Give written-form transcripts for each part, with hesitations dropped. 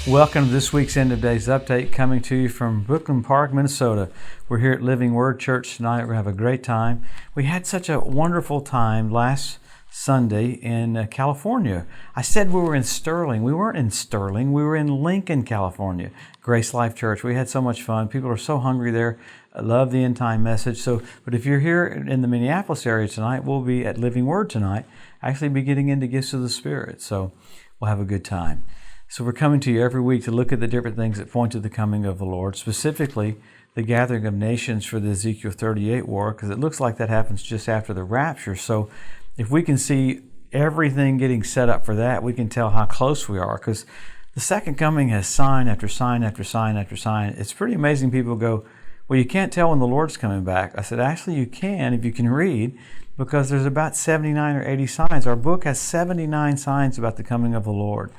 Welcome to this week's End of Days Update, coming to you from Brooklyn Park, Minnesota. We're here at Living Word Church tonight. We're going to have a great time. We had such a wonderful time last Sunday in California. I said we were in Sterling. We weren't in Sterling. We were in Lincoln, California. Grace Life Church. We had so much fun. People are so hungry there. I love the end time message. But if you're here in the Minneapolis area tonight, we'll be at Living Word tonight. Actually be getting into Gifts of the Spirit. So we'll have a good time. So we're coming to you every week to look at the different things that point to the coming of the Lord, specifically the gathering of nations for the Ezekiel 38 war, because it looks like that happens just after the rapture. So if we can see everything getting set up for that, we can tell how close we are, because the second coming has sign after sign after sign after sign. It's pretty amazing. People go, well, you can't tell when the Lord's coming back. I said, actually, you can if you can read, because there's about 79 or 80 signs. Our book has 79 signs about the coming of the Lord.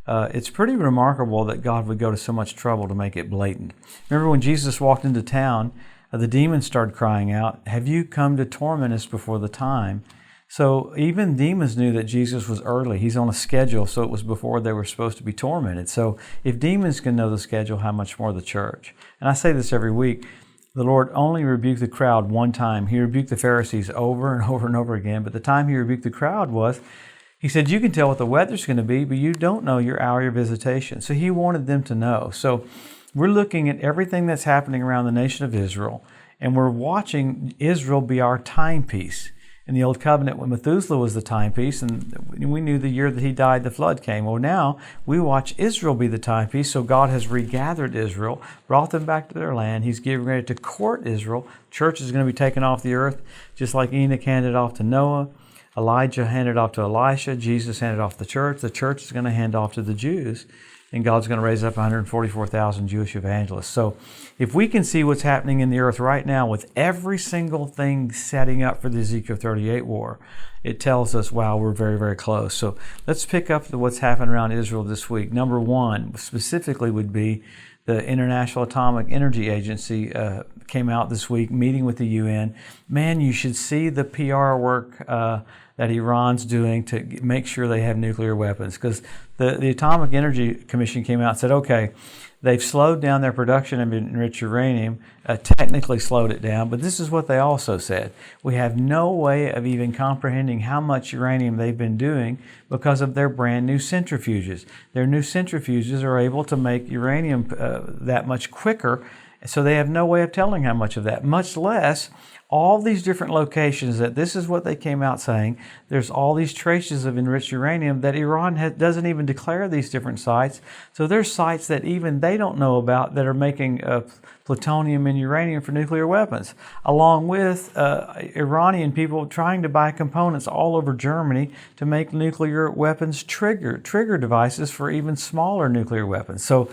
It's pretty remarkable that God would go to so much trouble to make it blatant. Remember when Jesus walked into town, the demons started crying out, "Have you come to torment us before the time?" So even demons knew that Jesus was early. He's on a schedule, so it was before they were supposed to be tormented. So if demons can know the schedule, how much more the church? And I say this every week. The Lord only rebuked the crowd one time. He rebuked the Pharisees over and over and over again. But the time He rebuked the crowd was, He said, you can tell what the weather's going to be, but you don't know your hour, your visitation. So He wanted them to know. So we're looking at everything that's happening around the nation of Israel, and we're watching Israel be our timepiece. In the Old Covenant, when Methuselah was the timepiece, and we knew the year that he died, the flood came. Well, now we watch Israel be the timepiece. So God has regathered Israel, brought them back to their land. He's getting ready to court Israel. Church is going to be taken off the earth, just like Enoch handed off to Noah. Elijah handed off to Elisha. Jesus handed off the church. The church is going to hand off to the Jews. And God's going to raise up 144,000 Jewish evangelists. So if we can see what's happening in the earth right now with every single thing setting up for the Ezekiel 38 war, it tells us, wow, we're very, very close. So let's pick up what's happened around Israel this week. Number one specifically would be the International Atomic Energy Agency came out this week meeting with the UN. Man, you should see the PR work that Iran's doing to make sure they have nuclear weapons. Because the Atomic Energy Commission came out and said, okay, they've slowed down their production of enriched uranium, technically slowed it down, but this is what they also said. We have no way of even comprehending how much uranium they've been doing because of their brand new centrifuges. Their new centrifuges are able to make uranium that much quicker, so they have no way of telling how much of that, much less all these different locations that this is what they came out saying. There's all these traces of enriched uranium that Iran doesn't even declare these different sites. So there's sites that even they don't know about that are making plutonium and uranium for nuclear weapons, along with Iranian people trying to buy components all over Germany to make nuclear weapons trigger devices for even smaller nuclear weapons. So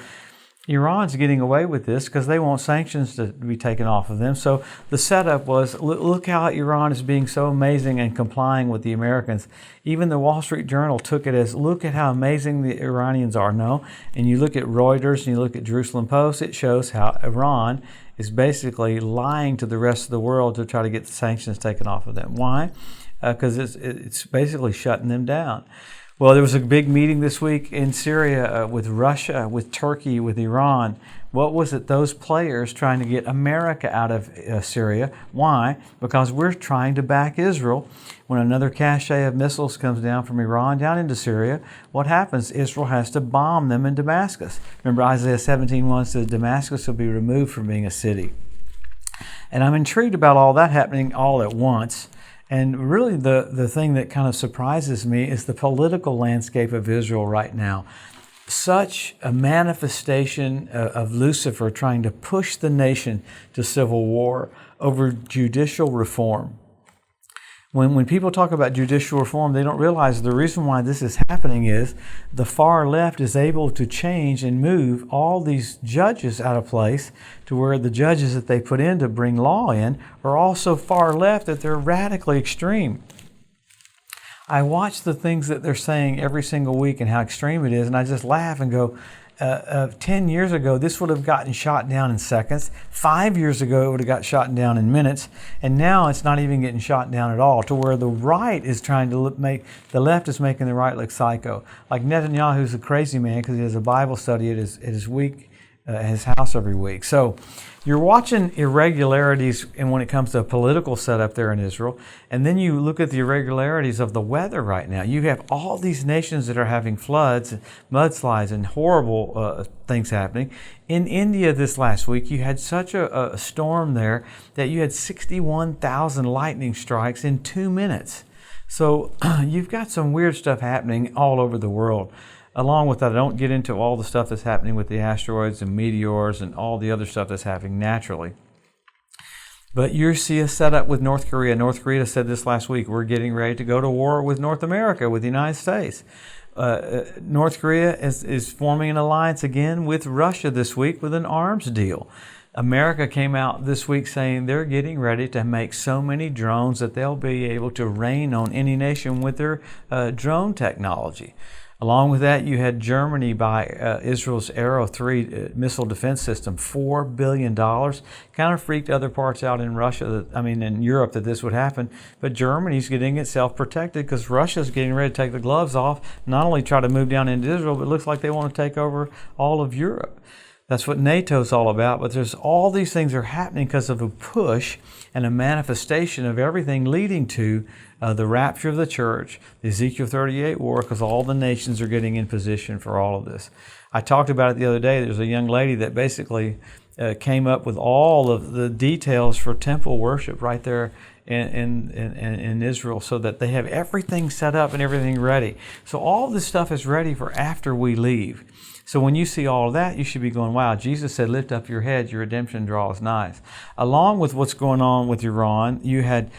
Iran's getting away with this because they want sanctions to be taken off of them. So the setup was, look how Iran is being so amazing and complying with the Americans. Even the Wall Street Journal took it as, look at how amazing the Iranians are. No, and you look at Reuters and you look at Jerusalem Post, it shows how Iran is basically lying to the rest of the world to try to get the sanctions taken off of them. Why? Because it's basically shutting them down. Well, there was a big meeting this week in Syria with Russia, with Turkey, with Iran. What was it? Those players trying to get America out of Syria. Why? Because we're trying to back Israel. When another cache of missiles comes down from Iran down into Syria, what happens? Israel has to bomb them in Damascus. Remember Isaiah 17:1 says Damascus will be removed from being a city. And I'm intrigued about all that happening all at once. And really the thing that kind of surprises me is the political landscape of Israel right now. Such a manifestation of Lucifer trying to push the nation to civil war over judicial reform. When people talk about judicial reform, they don't realize the reason why this is happening is the far left is able to change and move all these judges out of place to where the judges that they put in to bring law in are all so far left that they're radically extreme. I watch the things that they're saying every single week and how extreme it is, and I just laugh and go, 10 years ago, this would have gotten shot down in seconds. 5 years ago, it would have got shot down in minutes. And now it's not even getting shot down at all, to where the right is trying to the left is making the right look psycho. Like Netanyahu's a crazy man because he has a Bible study at his house every week. So you're watching irregularities when it comes to a political setup there in Israel. And then you look at the irregularities of the weather right now. You have all these nations that are having floods, mudslides, and horrible things happening. In India this last week, you had such a storm there that you had 61,000 lightning strikes in 2 minutes. So you've got some weird stuff happening all over the world. Along with that, I don't get into all the stuff that's happening with the asteroids and meteors and all the other stuff that's happening naturally. But you see a setup with North Korea. North Korea said this last week, we're getting ready to go to war with North America, with the United States. North Korea is forming an alliance again with Russia this week with an arms deal. America came out this week saying they're getting ready to make so many drones that they'll be able to rain on any nation with their drone technology. Along with that, you had Germany buy Israel's Arrow 3 missile defense system, $4 billion. Kind of freaked other parts out in in Europe that this would happen. But Germany's getting itself protected because Russia's getting ready to take the gloves off, not only try to move down into Israel, but it looks like they want to take over all of Europe. That's what NATO's all about. But there's all these things are happening because of a push and a manifestation of everything leading to the rapture of the church, the Ezekiel 38 war, because all the nations are getting in position for all of this. I talked about it the other day. There's a young lady that basically came up with all of the details for temple worship right there in Israel, so that they have everything set up and everything ready. So all this stuff is ready for after we leave. So when you see all of that, you should be going, wow, Jesus said, lift up your head, your redemption draws nigh. Along with what's going on with Iran, you had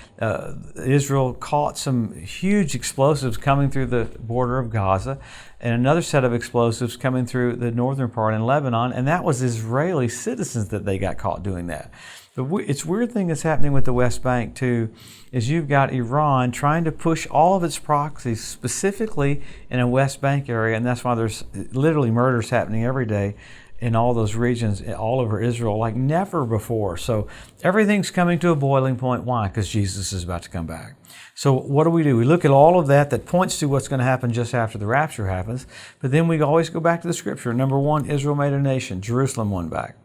Israel caught some huge explosives coming through the border of Gaza, and another set of explosives coming through the northern part in Lebanon, and that was Israeli citizens that they got caught doing that. It's weird thing that's happening with the West Bank too, is you've got Iran trying to push all of its proxies specifically in a West Bank area, and that's why there's literally murders happening every day in all those regions all over Israel like never before. So everything's coming to a boiling point. Why? Because Jesus is about to come back. So what do? We look at all of that points to what's going to happen just after the rapture happens, but then we always go back to the scripture. Number one, Israel made a nation. Jerusalem won back.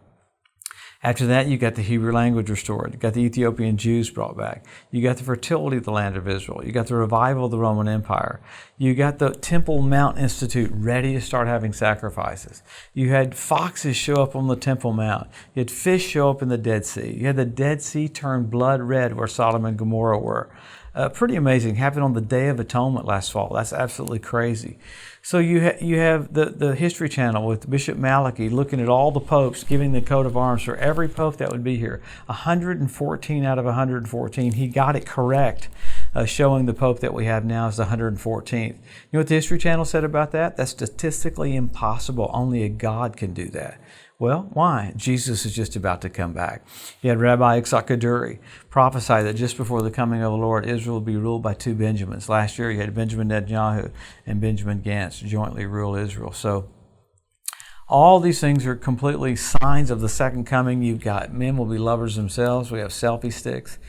After that, you got the Hebrew language restored. You got the Ethiopian Jews brought back. You got the fertility of the land of Israel. You got the revival of the Roman Empire. You got the Temple Mount Institute ready to start having sacrifices. You had foxes show up on the Temple Mount. You had fish show up in the Dead Sea. You had the Dead Sea turn blood red where Sodom and Gomorrah were. Pretty amazing. Happened on the Day of Atonement last fall. That's absolutely crazy. So you have the History Channel with Bishop Malachi looking at all the popes, giving the coat of arms for every pope that would be here. 114 out of 114. He got it correct, showing the pope that we have now is the 114th. You know what the History Channel said about that? That's statistically impossible. Only a God can do that. Well, why? Jesus is just about to come back. You had Rabbi Yitzhak Kaduri prophesy that just before the coming of the Lord, Israel will be ruled by two Benjamins. Last year, you had Benjamin Netanyahu and Benjamin Gantz jointly rule Israel. So all these things are completely signs of the second coming. You've got men will be lovers themselves. We have selfie sticks.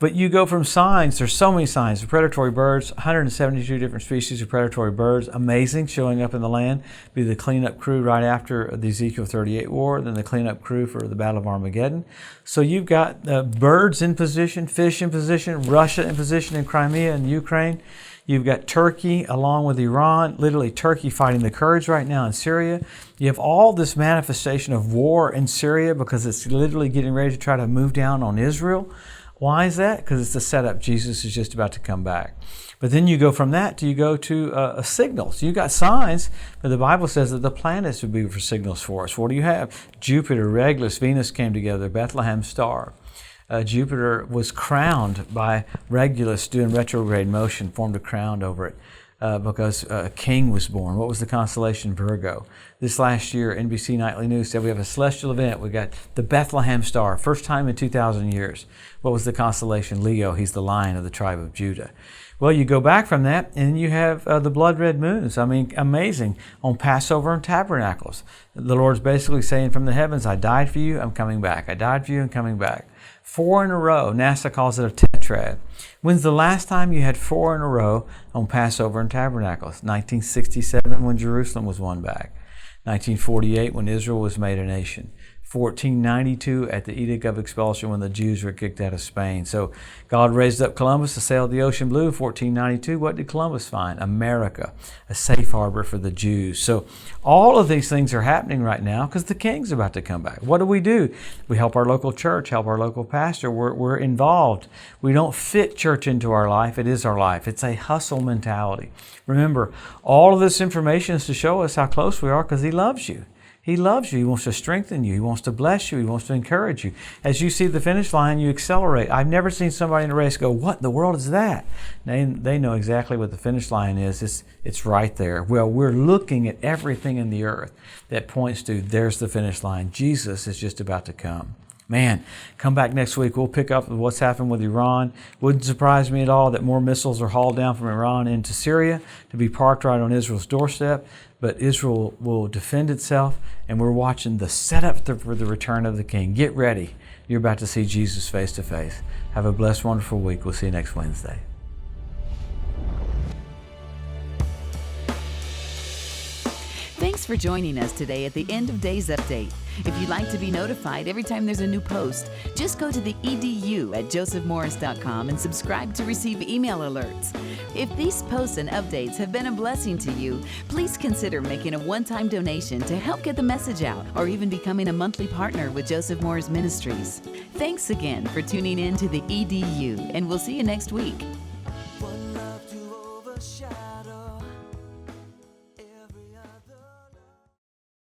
But you go from signs, there's so many signs. The predatory birds, 172 different species of predatory birds, amazing, showing up in the land. Be the cleanup crew right after the Ezekiel 38 war, then the cleanup crew for the Battle of Armageddon. So you've got birds in position, fish in position, Russia in position in Crimea and Ukraine. You've got Turkey along with Iran, literally Turkey fighting the Kurds right now in Syria. You have all this manifestation of war in Syria because it's literally getting ready to try to move down on Israel. Why is that? Because it's the setup. Jesus is just about to come back. But then you go from that to signals. You got signs, but the Bible says that the planets would be for signals for us. What do you have? Jupiter, Regulus, Venus came together, Bethlehem star. Jupiter was crowned by Regulus doing retrograde motion, formed a crown over it. because a king was born. What was the constellation Virgo? This last year, NBC Nightly News said we have a celestial event. We got the Bethlehem star, first time in 2,000 years. What was the constellation Leo? He's the lion of the tribe of Judah. Well, you go back from that, and you have the blood red moons. I mean, amazing. On Passover and Tabernacles, the Lord's basically saying from the heavens, I died for you, I'm coming back. I died for you, I'm coming back. 4 in a row. NASA calls it a tetrad. When's the last time you had 4 in a row on Passover and Tabernacles? 1967, when Jerusalem was won back. 1948, when Israel was made a nation. 1492 at the Edict of Expulsion, when the Jews were kicked out of Spain. So God raised up Columbus to sail the ocean blue. 1492, what did Columbus find? America, a safe harbor for the Jews. So all of these things are happening right now because the king's about to come back. What do? We help our local church, help our local pastor. We're involved. We don't fit church into our life. It is our life. It's a hustle mentality. Remember, all of this information is to show us how close we are because He loves you. He loves you. He wants to strengthen you. He wants to bless you. He wants to encourage you. As you see the finish line, you accelerate. I've never seen somebody in a race go, what in the world is that? They know exactly what the finish line is. It's right there. Well, we're looking at everything in the earth that points to there's the finish line. Jesus is just about to come. Man, come back next week. We'll pick up what's happened with Iran. Wouldn't surprise me at all that more missiles are hauled down from Iran into Syria to be parked right on Israel's doorstep. But Israel will defend itself, and we're watching the setup for the return of the King. Get ready. You're about to see Jesus face to face. Have a blessed, wonderful week. We'll see you next Wednesday. Thanks for joining us today at the End of Days Update. If you'd like to be notified every time there's a new post, just go to the EDU at josephmorris.com and subscribe to receive email alerts. If these posts and updates have been a blessing to you, please consider making a one-time donation to help get the message out, or even becoming a monthly partner with Joseph Morris Ministries. Thanks again for tuning in to the EDU, and we'll see you next week.